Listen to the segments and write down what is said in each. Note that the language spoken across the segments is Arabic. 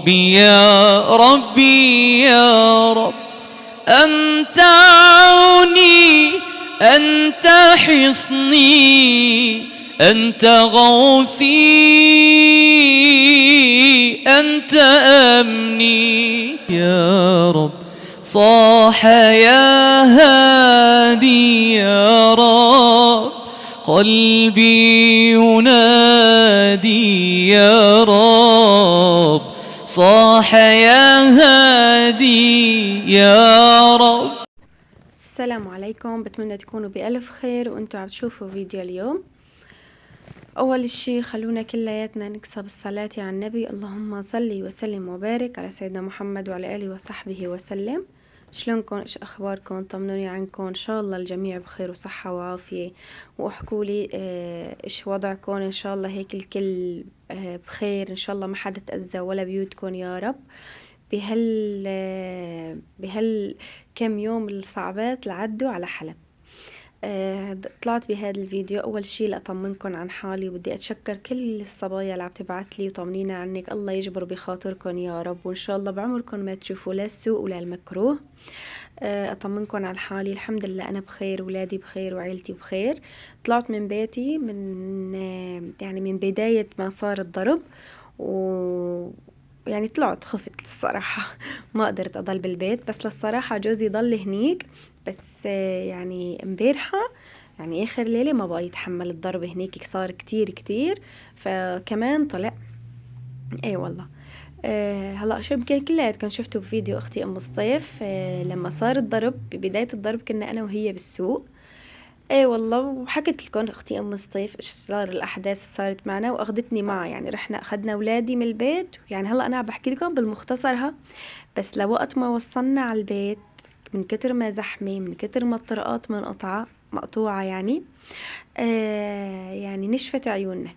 ربي يا ربي يا رب، أنت عوني أنت حصني أنت غوثي أنت أمني يا رب. صاح يا هادي يا رب، قلبي ينادي يا رب، صاح يا هادي يا رب. السلام عليكم، بتمنى تكونوا بألف خير وانتوا عم تشوفوا فيديو اليوم. اول شي خلونا كلياتنا نكسب الصلاة على النبي، اللهم صلي وسلم وبارك على سيدنا محمد وعلى آله وصحبه وسلم. شلونكم؟ ايش اخباركم؟ طمنوني عنكم، ان شاء الله الجميع بخير وصحة وعافية، واحكوا لي ايش وضعكم. ان شاء الله هيك الكل بخير، ان شاء الله ما حدا تأذى ولا بيوتكم يا رب بهال كم يوم الصعبات اللي عدوا على حلب. طلعت بهذا الفيديو اول شي لاطمنكم عن حالي، وبدي اتشكر كل الصبايا اللي عم تبعت لي وطمنينا عنك، الله يجبر بخاطركم يا رب، وان شاء الله بعمركم ما تشوفوا لا السوء ولا المكروه. اطمنكم عن حالي، الحمد لله انا بخير، ولادي بخير، وعيلتي بخير. طلعت من بيتي من يعني من بداية ما صار الضرب، يعني طلعت خفت الصراحة ما قدرت أضل بالبيت، بس للصراحة جوزي ضل هنيك. بس يعني امبارحة يعني آخر ليلة ما بقى يتحمل الضرب هنيك، صار كتير كتير، فكمان طلع. اي والله. هلا شو يمكن كلياتكم شفتوا بفيديو اختي ام الصيف، لما صار الضرب ببداية الضرب كنا انا وهي بالسوق. ايه والله، وحكيت لكم اختي ام الصيف ايش صار، الاحداث صارت معنا واخذتني معها، يعني رحنا اخذنا اولادي من البيت. يعني هلا انا عم بحكي لكم بالمختصرها، بس لوقت ما وصلنا على البيت من كتر ما زحمه، من كتر ما الطرقات مقطوعه يعني. يعني نشفت عيوننا.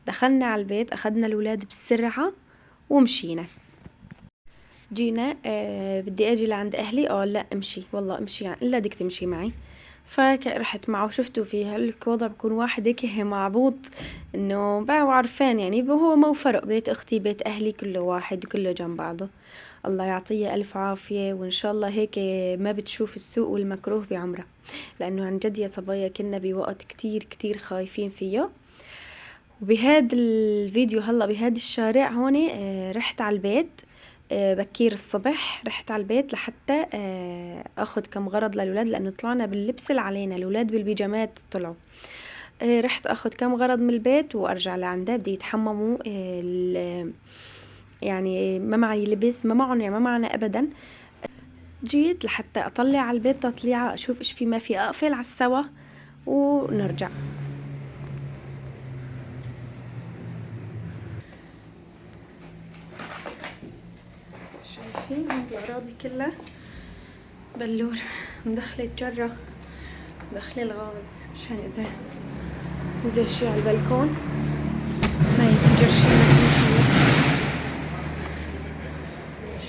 دخلنا على البيت، اخذنا الاولاد بسرعه ومشينا. جينا بدي اجي لعند اهلي، لا امشي والله امشي، يعني الا بدك تمشي معي. فرحت معه، شفتوا في هالوضع بكون واحد هيك معبوط، انه عارفين يعني هو مو فرق بيت اختي بيت اهلي، كله واحد وكله جنب بعضه. الله يعطيه الف عافية، وان شاء الله هيك ما بتشوف السوء والمكروه بعمره، لانه عن جد يا صبايا كنا بوقت كتير كتير خايفين فيه. وبهذا الفيديو هلا بهذا الشارع هون رحت على البيت بكير الصبح، رحت على البيت لحتى اخذ كم غرض للولاد، لانه طلعنا باللبس اللي علينا، الولاد بالبيجامات طلعوا. رحت اخذ كم غرض من البيت وارجع لعنده، بدي يتحمموا. يعني ما معي لبس، ما معهم، يعني ما معنا ابدا. جيت لحتى اطلع على البيت تطليعه، اشوف ايش في ما في، اقفل على السوا ونرجع. شايفين هاي الأراضي كلها بلور، مدخلة جرة، مدخلة الغاز مشان إذا نزل شي على البلكون ما ينفجر شي لا سمح الله.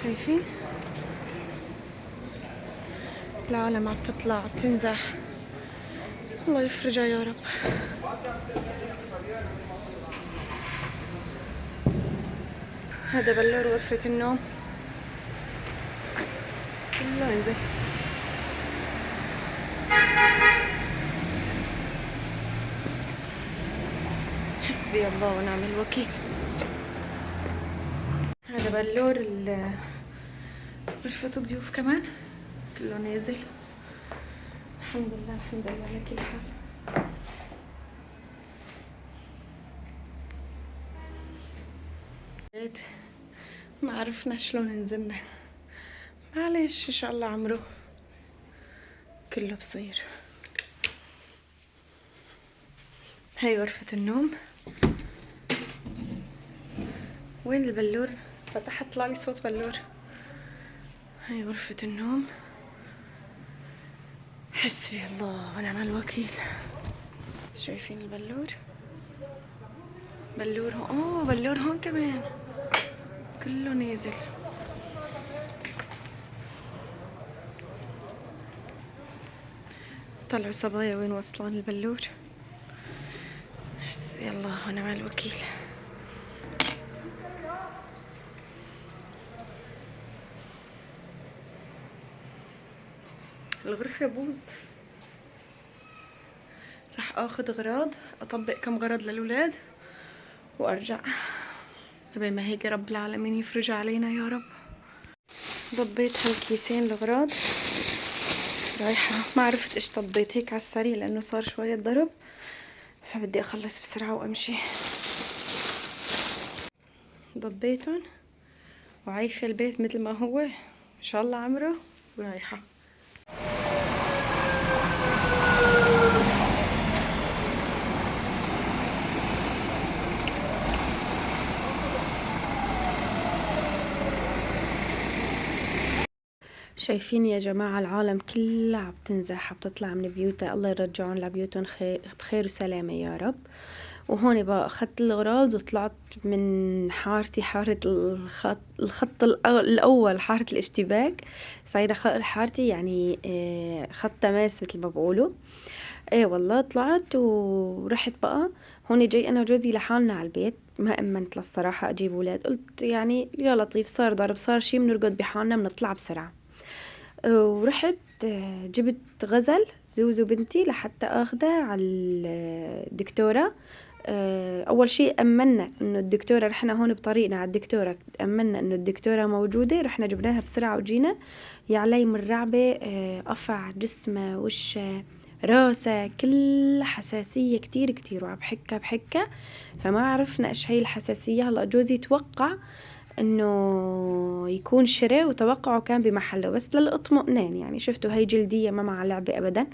شايفين العالم عم تطلع بتنزح، الله يفرجها يا رب. هذا بلور غرفة النوم كله نزل. حسبي الله ونعم الوكيل. هذا بلور غرفة ضيوف كمان كله نازل. الحمد لله الحمد لله على كل حال. ما عرفنا شلون نزلنا، معلش ان شاء الله عمره كله بصير. هاي غرفة النوم. وين البلور؟ فتحت طلع لي صوت بلور. هاي غرفة النوم. حسبي الله ونعم الوكيل. شايفين البلور؟ بلور هون، بلور هون كمان كله نازل. طلعوا صبايا وين وصلان البلور. حسبي الله ونعم الوكيل. الغرفة بوز. رح اخذ اغراض، اطبق كم غرض للولاد وارجع. قبل ما هيك رب العالمين يفرج علينا يا رب. ضبيت هالكيسين الاغراض، رايحة ما عرفت ايش طبيت هيك على السريع لانه صار شوية ضرب، فبدي اخلص بسرعة وامشي. ضبيتهم وعايفة البيت مثل ما هو ان شاء الله عمره، ورايحة. شايفين يا جماعة العالم كلها عم تنزح، عم تطلع من بيوتها، الله يرجعون لبيوتهم بخير وسلامة يا رب. وهون بقى اخذت الاغراض وطلعت من حارتي، حارة الخط الاول، حارة الاشتباك. صايرة حارتي يعني خط تماس مثل ما بقولوا. ايه والله طلعت ورحت بقى. هون جاي انا وجوزي لحالنا على البيت، ما امنت للصراحة اجيب ولاد، قلت يعني يا لطيف صار ضرب صار شي بنرقد بحالنا بنطلع بسرعة. ورحت جبت غزل زوزو بنتي لحتى اخذها على الدكتورة. اول شيء امنا انه الدكتورة، رحنا هون بطريقنا على الدكتورة امنا انه الدكتورة موجودة، رحنا جبناها بسرعة وجينا. يا علي من رعبة، قفع جسمها وشها راسها كل حساسية كتير كتير، وعم بحكة فما عرفنا ايش هي الحساسية. هلا جوزي توقع انه يكون شراء وتوقعه كان بمحله، بس للاطمئنان يعني شفتوا هي جلدية ما مع لعبة ابدا،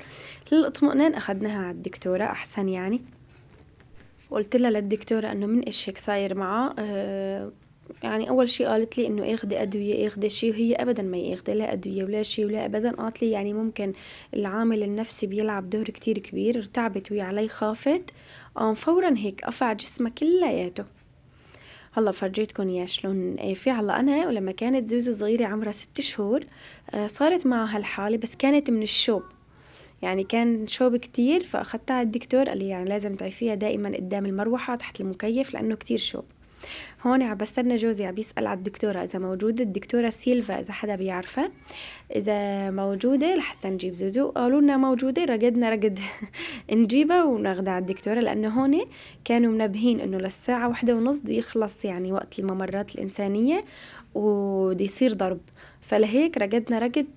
للاطمئنان اخذناها على الدكتورة احسن يعني. قلت لها للدكتورة انه من ايش هيك صاير معه. يعني اول شي قالت لي انه اخذي ادوية اخذي شي، وهي ابدا ما ياخذ لا ادوية ولا شي ولا ابدا. قالت لي يعني ممكن العامل النفسي بيلعب دور كتير كبير. ارتعبت ويا علي خافت، فورا هيك قفع جسمها كلياته. هلا فرجيتكم اياه شلون في. هلا انا ولما كانت زوزو صغيرة عمرها 6 شهور صارت معها هالحالة، بس كانت من الشوب، يعني كان شوب كتير، فاخدتها على الدكتور قال لي يعني لازم تعيفيها دائما قدام المروحة تحت المكيف لانه كتير شوب. هون عم بستنى جوزي عم يسأل على الدكتورة اذا موجودة، الدكتورة سيلفا اذا حدا بيعرفها، اذا موجودة لحتى نجيب زوزو. قالوا لنا موجودة، رقدنا رقد نجيبها وناخدها على الدكتورة، لانه هون كانوا منبهين انه للساعة 1:30 دي يخلص يعني وقت الممرات الانسانية ودي يصير ضرب. فلهيك رقدنا رقد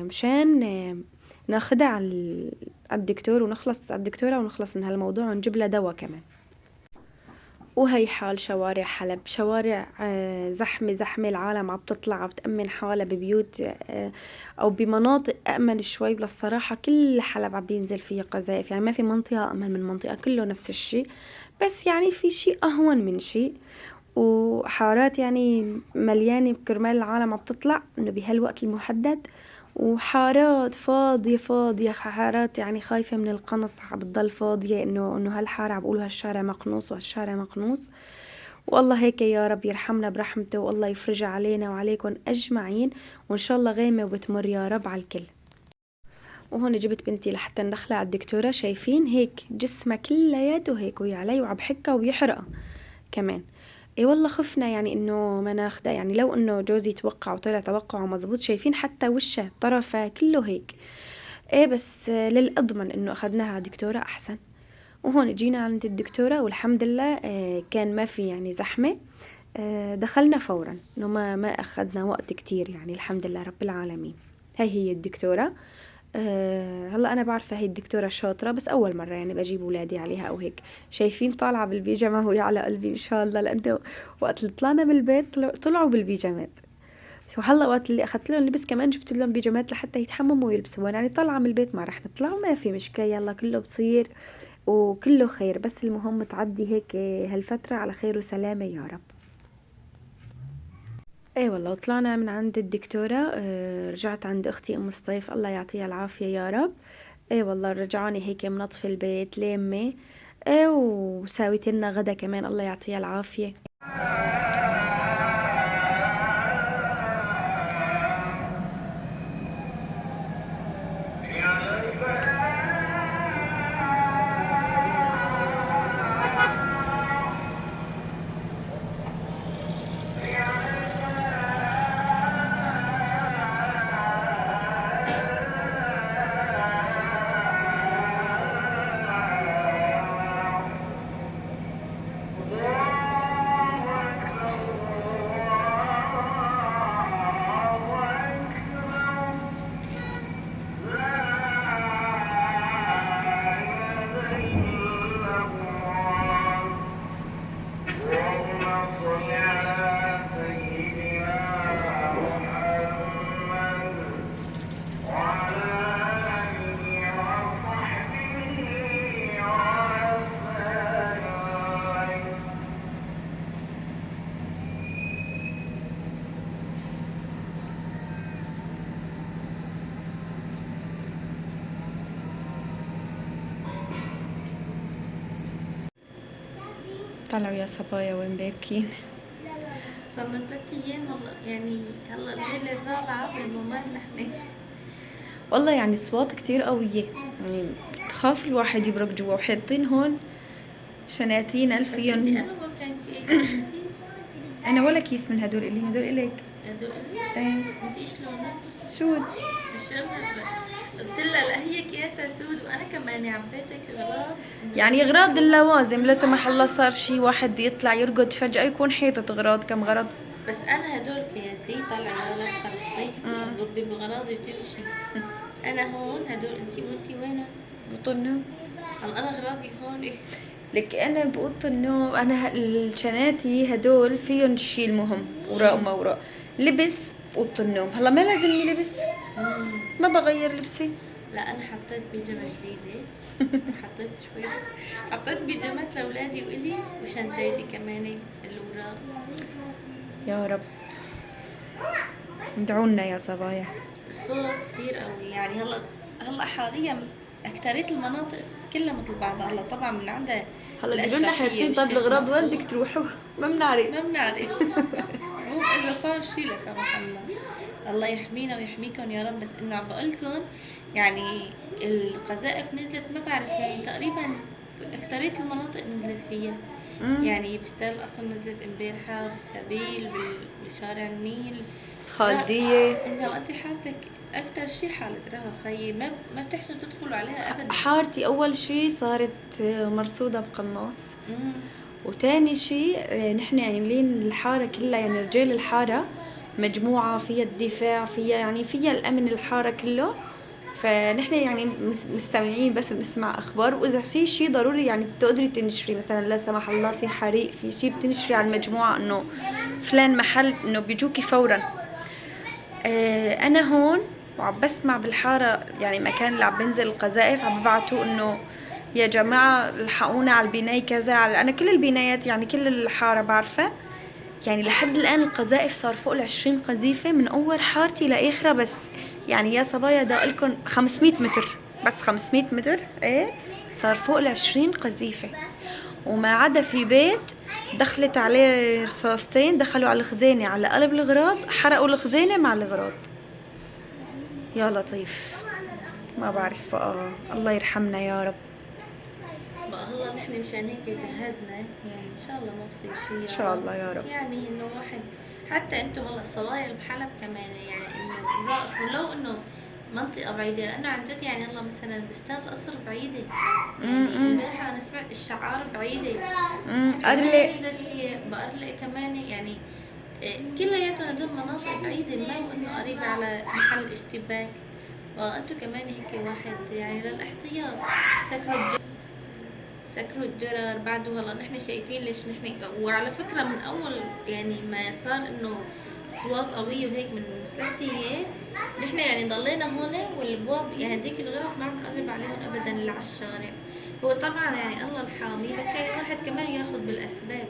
مشان ناخدها على الدكتور ونخلص على الدكتورة ونخلص من هالموضوع ونجيب لها دواء كمان. وهي حال شوارع حلب، شوارع زحمة زحمة، العالم عم تطلع عم تأمن حالها ببيوت أو بمناطق أأمن شوي. للصراحة كل حلب عم بينزل فيها قذائف، يعني ما في منطقة أمن من منطقة، كله نفس الشي، بس يعني في شي أهون من شي. وحارات يعني مليانة كرمال العالم عم تطلع إنه بهالوقت المحدد، وحارات فاضية فاضية، حارات يعني خايفة من القنص بتضل فاضية، انه هالحارة عم بقولوا هالشارع مقنوص وهالشارع مقنوص. والله هيك يا رب يرحمنا برحمته، والله يفرجها علينا وعليكم اجمعين، وان شاء الله غيمة وبتمر يا رب على الكل. وهون جبت بنتي لحتى ندخلها على الدكتورة، شايفين هيك جسمها كلياته هيك وهي علي وعم بحكها وبيحرقها كمان. اي والله خفنا يعني انه ما ناخدها، يعني لو انه جوزي توقع وطلع توقعه مزبوط، شايفين حتى وشها طرفه كله هيك. ايه بس للأضمن انه اخدناها على دكتورة احسن. وهون جينا عند الدكتورة والحمد لله كان ما في يعني زحمة. دخلنا فورا، انه ما اخدنا وقت كتير يعني الحمد لله رب العالمين. هي الدكتورة. هلا انا بعرفها هي الدكتورة شاطرة، بس اول مرة يعني بجيب ولادي عليها او هيك. شايفين طالعة بالبيجامة وهي على قلبي ان شاء الله، لانه وقت اللي طلعنا من البيت طلعوا بالبيجامات. وهلا وقت اللي اخذت لهم لبس كمان جبت لهم بيجامات لحتى يتحمموا ويلبسوها، يعني طالعة من البيت ما رح نطلع وما في مشكلة، يلا كله بصير وكله خير، بس المهم تعدي هيك هالفترة على خير وسلامة يا رب. اي والله طلعنا من عند الدكتورة، رجعت عند اختي ام الصيف الله يعطيها العافية يا رب. اي والله رجعوني هيك منظفة البيت لامة. اي وساويت لنا غدا كمان الله يعطيها العافية. طلعوا يا صبايا وين باكين. صرنا 3 أيام هلا، يعني هلا الليلة الرابعة بالممر نحن. والله يعني اصوات كتير قوية، يعني تخاف الواحد يبرك جوا، وحاطين هون شناتين بس انتي الفيون. أنا ما كنتي أي سنتي. انا ولا كيس من هدول اللي هدول الك. هدول ايه انتي ايش لونه؟ سود. الشغلة قلت لها لا هي كياسة سود وأنا كمان عبيتك غلط. يعني اغراض اللوازم، لا سمح الله صار شي واحد يطلع يرقد فجأة يكون حيطة اغراض، كم غرض. بس أنا هدول كياسي طالعة ولا خرطي ضبي بغراضي وتمشي. أنا هون هدول انتي وانتي وينهم؟ بطنهم. هلا أنا غراضي هون. لك انا بأوضة النوم، انا الشناتي هدول فيهم شي المهم وراء وما وراء لبس أوضة النوم. هلا ما لازمني لبس، ما بغير لبسي. لا أنا حطيت بيجامة جديدة. حطيت شوي، حطيت بيجامات لأولادي وإلي وشنطتي كمان الوراق. يا رب ادعونا يا صبايا. الصوت كثير قوي، يعني هلا حاليا أكترية المناطق كلها مثل بعضها. هلا طبعا من عندها هلا تقولنا حاطين طب الغراض وين بدك تروحوا؟ ما بنعرف. ما بنعرف. مو إذا صار شي لا سمح الله، الله يحمينا ويحميكم يا رب. بس إنه عم بقولكم يعني القذائف نزلت، ما بعرف يعني تقريبا أكترية المناطق نزلت فيها. يعني بستان القصر نزلت امبارحة، بالسبيل، بشارع النيل، خالدية. انت حالتك اكتر شي حالة رهف، هي ما بتحسنوا تدخلوا عليها ابدا. حارتي اول شي صارت مرصودة بقناص، وتاني شي نحن عاملين الحارة كلها، يعني رجال الحارة مجموعة فيها الدفاع، فيها يعني فيها الأمن الحارة كله. فنحن يعني مستمعين بس بنسمع أخبار، وإذا في شي ضروري يعني بتقدري تنشري، مثلا لا سمح الله في حريق في شي بتنشري على المجموعة إنه فلان محل، إنه بيجوكي فورا. أنا هون وعم بسمع بالحارة، يعني مكان اللي عم بنزل القذائف عم ببعتوا إنه يا جماعة الحقونا على البناية كذا، على أنا كل البنايات يعني كل الحارة بعرفة. يعني لحد الآن القذائف صار فوق 20 قذيفة من أول حارتي لآخرة. بس يعني يا صبايا دقلكن 500 متر، بس 500 متر ايه صار فوق 20 قذيفة. وما عدا في بيت دخلت عليه رصاصتين، دخلوا على الخزانة على قلب الغراض، حرقوا الخزانة مع الغراض. يا لطيف، ما بعرف بقى، الله يرحمنا يا رب. بقى هلا نحن مشان هيك جهزنا، يعني ان شاء الله ما بصير شيء ان شاء الله يا بس رب. يعني انه واحد حتى انتم هلا الصبايا بحلب كمان، يعني انه ولو انه منطقة بعيدة، لأنه عن جد يعني هلا مثلا بستان القصر بعيدة، يعني امبارح أنا سمعت الشعار بعيدة، أرلق بأرلق كمان، يعني كلياتهم هدول مناطق بعيدة، ما إنه قريبة على محل اشتباك. وأنتم كمان هيك واحد يعني للاحتياط سكروا الدرر بعده. هلا نحن شايفين ليش نحن، وعلى فكرة من أول يعني ما صار إنه أصوات قوية وهيك من 3 أيام نحن يعني ضلينا هون، والابواب يعني هديك الغرف ما عم نقرب عليهم ابدا اللي على الشارع. هو طبعا يعني الله الحامي، بس يعني الواحد كمان ياخذ بالاسباب.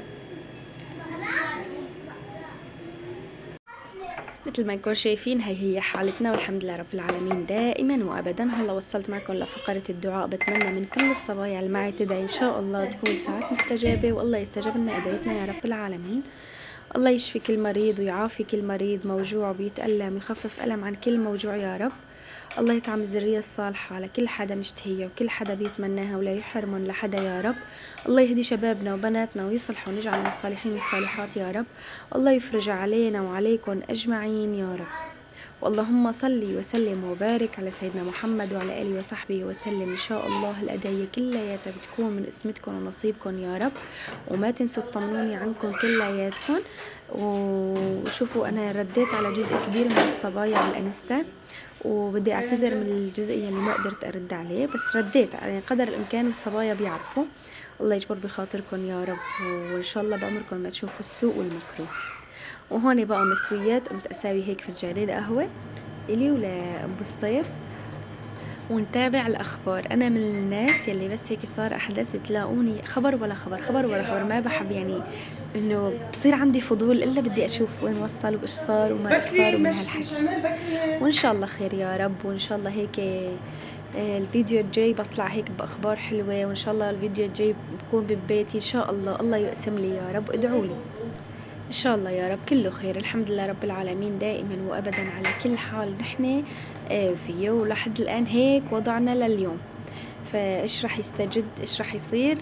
مثل ما نكون شايفين هي حالتنا، والحمد لله رب العالمين دائما وابدا. هلا وصلت معكم لفقره الدعاء. بتمنى من كل الصبايا اللي معي تدعي ان شاء الله تكون ساعات مستجابه، والله يستجب لنا ادعيتنا يا رب العالمين. الله يشفي كل مريض ويعافي كل مريض موجوع وبيتألم، ويخفف ألم عن كل موجوع يا رب. الله يطعم الذرية الصالحة على كل حدا مشتهية وكل حدا بيتمناها، ولا يحرمن لحدا يا رب. الله يهدي شبابنا وبناتنا ويصلحوا ونجعل من الصالحين والصالحات يا رب. الله يفرج علينا وعليكم أجمعين يا رب. واللهم صلي وسلم وبارك على سيدنا محمد وعلى آله وصحبه وسلم. إن شاء الله الأدعية كلياتها بتكون من اسمتكم ونصيبكم يا رب، وما تنسوا تطمنوني عنكم كلياتكم. وشوفوا أنا رديت على جزء كبير من الصبايا على الانستا، وبدي اعتذر من الجزء اللي ما قدرت ارد عليه، بس رديت يعني قدر الامكان، والصبايا بيعرفوا. الله يجبر بخاطركم يا رب، وان شاء الله بامركم ما تشوفوا السوء والمكروه. وهون بقى مسويات قمت اساوي هيك فنجانين قهوه الي ولابو سطيف، ونتابع الاخبار. انا من الناس يلي بس هيك صار احداث بتلاقوني خبر ولا خبر، خبر ولا خبر، ما بحب يعني انه بصير عندي فضول، الا بدي اشوف وين وصل وايش صار وما ايش صار ومن هالحكي. وان شاء الله خير يا رب، وان شاء الله هيك الفيديو الجاي بطلع هيك باخبار حلوه، وان شاء الله الفيديو الجاي أكون ببيتي إن شاء الله. الله يقسم لي يا رب، ادعوا لي إن شاء الله يا رب. كله خير الحمد لله رب العالمين، دائما وأبدا على كل حال نحن فيه. ولحد الآن هيك وضعنا لليوم، فإيش رح يستجد إيش رح يصير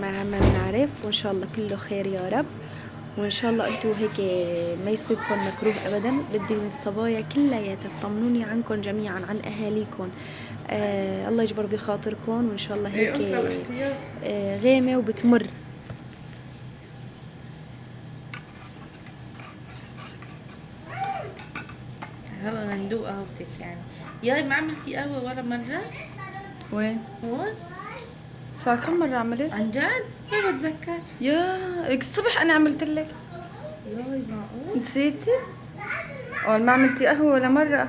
ما بنعرف، وإن شاء الله كله خير يا رب. وإن شاء الله أنتوا هيك ما يصيبكم مكروه أبدا. بدي من الصبايا كلياتها تطمنوني عنكم جميعا، عن أهاليكم. الله يجبر بخاطركم، وإن شاء الله هيك غيمة وبتمر. هلا ندوق قهوتك يعني. ياي ما عملتي قهوة ولا مرة؟ وين؟ هون؟ صار كم مرة عملت؟ عن جد؟ ما بتذكر. يا الصبح أنا عملت لك، ياي معقول؟ نسيتي؟ أول ما عملتي قهوة ولا مرة؟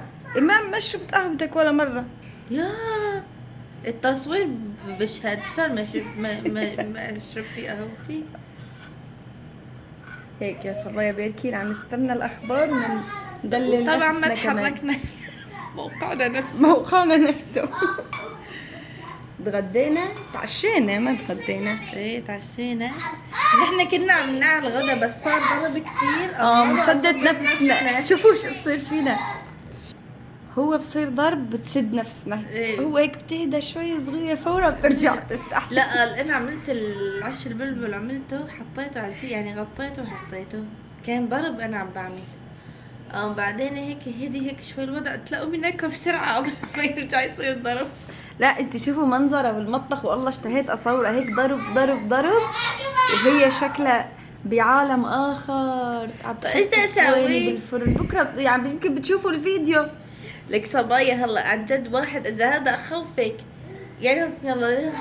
ما شربت قهوتك ولا مرة. يا التصوير بشهد شلون ما شربتي قهوتي؟ هيك يا صبايا بيركين عم نستنى الأخبار وندلل طبعا ما نفسنا كمان. تحركنا موقعنا نفسه. موقعنا نفسه. تغدينا تعشينا ما تغدينا. ايه تعشينا. نحن كنا عم نعمل غدا بس صار ضرب كتير. مسدد نفسنا. شوفوا شو بصير فينا، هو بصير ضرب بتسد نفسنا. إيه. هو هيك بتهدى شوي صغيرة فورا بترجع تفتح. لا انا عملت العش البلبل، عملته حطيته على يعني غطيته وحطيته، كان ضرب انا عم بعمل. بعدين هيك هدي هيك شوي الوضع، تلاقوا منك بسرعة قبل ما يرجع يصير ضرب. لا انت شوفوا منظرها بالمطبخ، والله اشتهيت اصورها هيك ضرب ضرب ضرب، وهي شكلها بعالم اخر عم طيب ايش بدي الصواني اسوي؟ بالفرن. بكره يعني يمكن بتشوفوا الفيديو. لك صبايا هلا عن جد واحد اذا هذا اخوفك يعني، يلا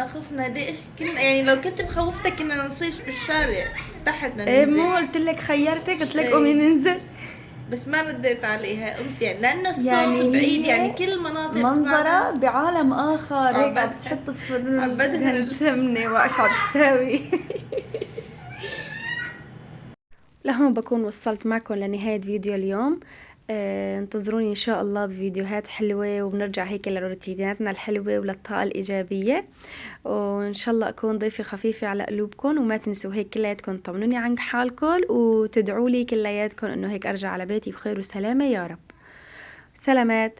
خفنا ديش كنا يعني، لو كنت مخوفتك كنا نصيش بالشارع تحت ننزل. ايه مو قلت لك خيرتك، قلت لك إيه. قومي ننزل، بس ما رديت عليها، قمت يعني لانه الصوت يعني بعيد هي يعني كل المناطق منظرها بعالم اخر. هيك عم بدها- تحط الفرن بدها السمنه وايش عم تساوي. لهون بكون وصلت معكم لنهاية فيديو اليوم. انتظروني إن شاء الله بفيديوهات حلوة، وبنرجع هيك لروتيناتنا الحلوة وللطاقة الإيجابية، وإن شاء الله أكون ضيفة خفيفة على قلوبكم. وما تنسوا هيك كلياتكم طمنوني عن حالكم، وتدعوا لي كلياتكم إنه هيك أرجع على بيتي بخير وسلامة يا رب. سلامات.